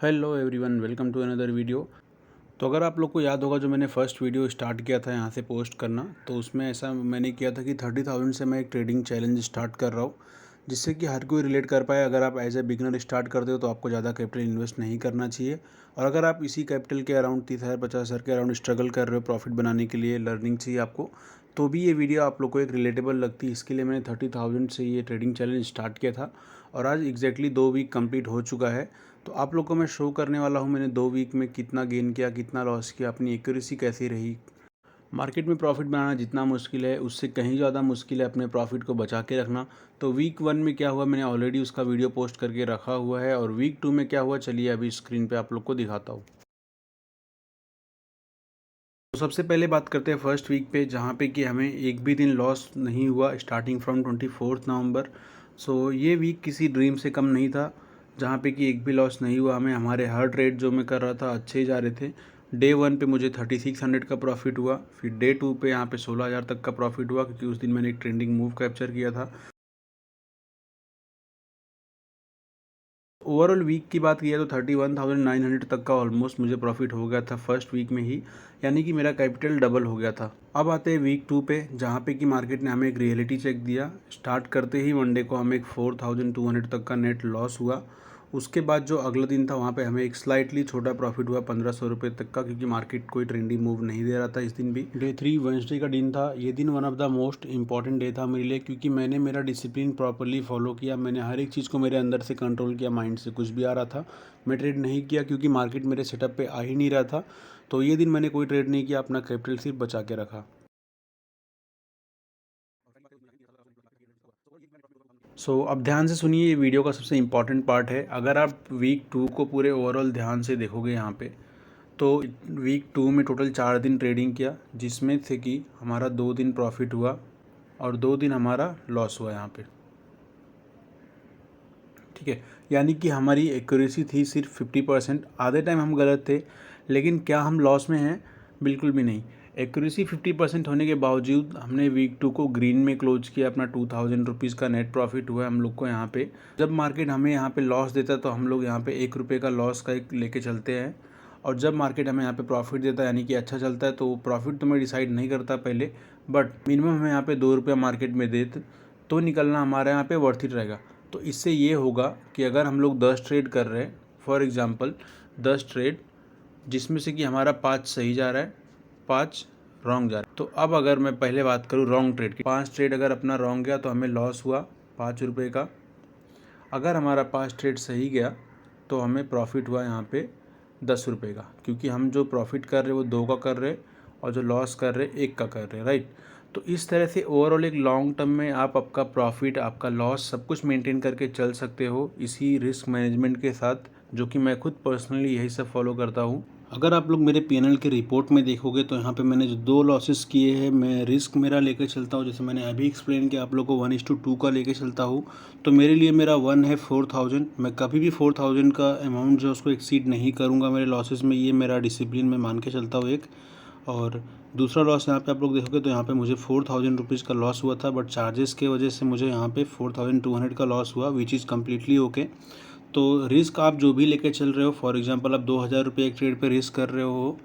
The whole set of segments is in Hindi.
Hello everyone, welcome to another video. तो अगर आप लोग को याद होगा, जो मैंने फर्स्ट वीडियो स्टार्ट किया था यहाँ से पोस्ट करना, तो उसमें ऐसा मैंने किया था कि 30,000 से मैं एक ट्रेडिंग चैलेंज स्टार्ट कर रहा हूँ, जिससे कि हर कोई रिलेट कर पाए। अगर आप एज ए बिगनर स्टार्ट करते हो तो आपको ज़्यादा कैपिटल इन्वेस्ट नहीं करना चाहिए, और अगर आप इसी कैपिटल के अराउंड 30,000 50,000 के अराउंड स्ट्रगल कर रहे हो, प्रॉफिट बनाने के लिए लर्निंग चाहिए आपको, तो भी ये वीडियो आप लोग को एक रिलेटेबल लगती है। इसके लिए मैंने 30,000 से ये ट्रेडिंग चैलेंज स्टार्ट किया था, और आज एग्जैक्टली 2 वीक कंप्लीट हो चुका है। तो आप लोग को मैं शो करने वाला हूँ मैंने 2 वीक में कितना गेन किया, कितना लॉस किया, अपनी एक्यूरेसी कैसी रही। मार्केट में प्रॉफिट बनाना जितना मुश्किल है, उससे कहीं ज़्यादा मुश्किल है अपने प्रॉफिट को बचा के रखना। तो वीक 1 में क्या हुआ, मैंने ऑलरेडी उसका वीडियो पोस्ट करके रखा हुआ है, और वीक 2 में क्या हुआ, चलिए अभी स्क्रीन पे आप लोग को दिखाता हूँ। तो सबसे पहले बात करते हैं फर्स्ट वीक पे, जहाँ पे कि हमें एक भी दिन लॉस नहीं हुआ स्टार्टिंग फ्रॉम 24 नवंबर। सो ये वीक किसी ड्रीम से कम नहीं था, जहाँ पे कि एक भी लॉस नहीं हुआ हमें। हमारे हर ट्रेड जो मैं कर रहा था अच्छे ही जा रहे थे। डे 1 पे मुझे 3600 का प्रॉफिट हुआ, फिर डे 2 पे यहाँ पे 16,000 तक का प्रॉफिट हुआ, क्योंकि उस दिन मैंने एक ट्रेंडिंग मूव कैप्चर किया था। ओवरऑल वीक की बात की है तो 31,900 तक का ऑलमोस्ट मुझे प्रॉफिट हो गया था फर्स्ट वीक में ही, यानी कि मेरा कैपिटल डबल हो गया था। अब आते हैं वीक 2 पे, जहाँ पे कि मार्केट ने हमें एक रियलिटी चेक दिया। स्टार्ट करते ही मंडे को हमें एक 4,200 तक का नेट लॉस हुआ। उसके बाद जो अगला दिन था, वहाँ पे हमें एक स्लाइटली छोटा प्रॉफिट हुआ 1,500 रुपये तक का, क्योंकि मार्केट कोई ट्रेंडी मूव नहीं दे रहा था इस दिन भी। डे 3 वेंसडे का दिन था। ये दिन one of the most important day था मेरे लिए, क्योंकि मैंने मेरा डिसिप्लिन प्रॉपरली फॉलो किया। मैंने हर एक चीज़ को मेरे अंदर से कंट्रोल किया, माइंड से कुछ भी आ रहा था मैं ट्रेड नहीं किया, क्योंकि मार्केट मेरे सेटअप पे आ ही नहीं रहा था। तो ये दिन मैंने कोई ट्रेड नहीं किया, अपना कैपिटल सिर्फ बचा के रखा। अब ध्यान से सुनिए, ये वीडियो का सबसे इम्पॉर्टेंट पार्ट है। अगर आप वीक 2 को पूरे ओवरऑल ध्यान से देखोगे यहाँ पे, तो वीक 2 में टोटल 4 दिन ट्रेडिंग किया, जिसमें से कि हमारा 2 दिन प्रॉफिट हुआ और 2 दिन हमारा लॉस हुआ यहाँ पे। ठीक है, यानी कि हमारी एक्यूरेसी थी सिर्फ 50%। आधे टाइम हम गलत थे, लेकिन क्या हम लॉस में हैं? बिल्कुल भी नहीं। एक्यूरेसी 50% होने के बावजूद हमने वीक 2 को ग्रीन में क्लोज किया। अपना 2,000 रुपीज़ का नेट प्रॉफिट हुआ हम लोग को यहाँ पे। जब मार्केट हमें यहाँ पे लॉस देता है, तो हम लोग यहाँ पे 1 रुपये का लॉस का एक लेके चलते हैं, और जब मार्केट हमें यहाँ पे प्रॉफिट देता है, यानी कि अच्छा चलता है, तो प्रॉफिट तो मैं डिसाइड नहीं करता पहले, बट मिनिमम हमें यहाँ पे 2 रुपया मार्केट में दे तो निकलना हमारे यहाँ पे वर्थ इट रहेगा। तो इससे ये होगा कि अगर हम लोग 10 ट्रेड कर रहे हैं, फॉर एग्ज़ाम्पल 10 ट्रेड, जिसमें से कि हमारा 5 सही जा रहा है, 5 रॉन्ग जा रहा है। तो अब अगर मैं पहले बात करूँ रॉन्ग ट्रेड की, 5 ट्रेड अगर अपना रॉन्ग गया तो हमें लॉस हुआ 5 रुपये का। अगर हमारा 5 ट्रेड सही गया तो हमें प्रॉफिट हुआ यहाँ पे 10 रुपये का, क्योंकि हम जो प्रॉफिट कर रहे हैं वो 2 का कर रहे हैं, और जो लॉस कर रहे हैं 1 का कर रहे हैं, राइट। तो इस तरह से ओवरऑल एक लॉन्ग टर्म में आप आपका प्रॉफिट, आपका लॉस, सब कुछ मेंटेन करके चल सकते हो इसी रिस्क मैनेजमेंट के साथ, जो कि मैं खुद पर्सनली यही सब फॉलो करता हूँ। अगर आप लोग मेरे पीएनएल के रिपोर्ट में देखोगे, तो यहाँ पे मैंने जो 2 लॉसेस किए हैं, मैं रिस्क मेरा लेके चलता हूँ, जैसे मैंने अभी एक्सप्लेन किया आप लोग को, 1:2 का लेके चलता हूँ। तो मेरे लिए मेरा 1 है 4,000। मैं कभी भी 4,000 का अमाउंट जो उसको एक्सीड नहीं करूँगा मेरे लॉसेस में, ये मेरा डिसिप्लिन में मान के चलता हूँ एक। और दूसरा लॉस यहाँ पे आप लोग देखोगे, तो यहाँ पे मुझे 4,000 रुपीज़ का लॉस हुआ था, बट चार्जेस के वजह से मुझे यहाँ पे 4,200 का लॉस हुआ, विच इज़ कम्प्लीटली ओके। तो रिस्क आप जो भी लेके चल रहे हो, फॉर एग्जांपल आप 2,000 रुपये एक ट्रेड पे रिस्क कर रहे हो,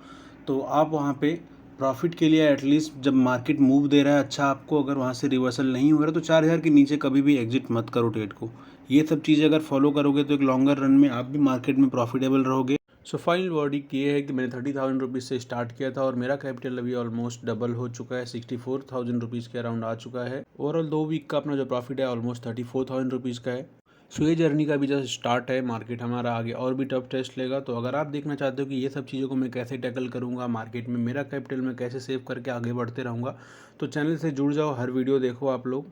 तो आप वहाँ पे प्रॉफिट के लिए एटलीस्ट जब मार्केट मूव दे रहा है अच्छा आपको, अगर वहाँ से रिवर्सल नहीं हो रहा, तो 4,000 के नीचे कभी भी एग्जिट मत करो ट्रेड को। ये सब चीज़ें अगर फॉलो करोगे तो एक लॉन्गर रन में आप भी मार्केट में प्रॉफिटेबल रहोगे। सो फाइनल वर्डिक्ट ये है कि मैंने 30,000 रुपीज़ से स्टार्ट किया था, और मेरा कैपिटल अभी ऑलमोस्ट डबल हो चुका है, 64,000 रुपीज़ के अराउंड आ चुका है। ओवरऑल 2 वीक का अपना जो प्रॉफिट है ऑलमोस्ट 34,000 रुपीज़ का है। सो ये जर्नी का भी जस्ट स्टार्ट है, मार्केट हमारा आगे और भी टफ टेस्ट लेगा। तो अगर आप देखना चाहते हो कि ये सब चीज़ों को मैं कैसे टैकल करूँगा, मार्केट में मेरा कैपिटल मैं कैसे सेव करके आगे बढ़ते रहूँगा, तो चैनल से जुड़ जाओ, हर वीडियो देखो आप लोग।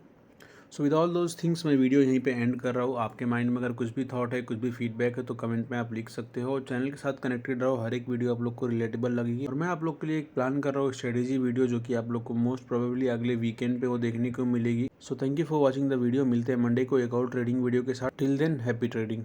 So with all those things मैं वीडियो यहीं पे एंड कर रहा हूँ। आपके माइंड में अगर कुछ भी थॉट है, कुछ भी फीडबैक है, तो कमेंट में आप लिख सकते हो। चैनल के साथ कनेक्टेड रहो, हर एक वीडियो आप लोग को रिलेटेबल लगेगी। और मैं आप लोग के लिए एक प्लान कर रहा हूँ स्ट्रेटेजी वीडियो, जो कि आप लोग को मोस्ट प्रोबेबली अगले वीकेंड पे वो देखने को मिलेगी। So thank you for watching the video. मिलते हैं मंडे को एक और ट्रेडिंग वीडियो के साथ। Till than happy trading.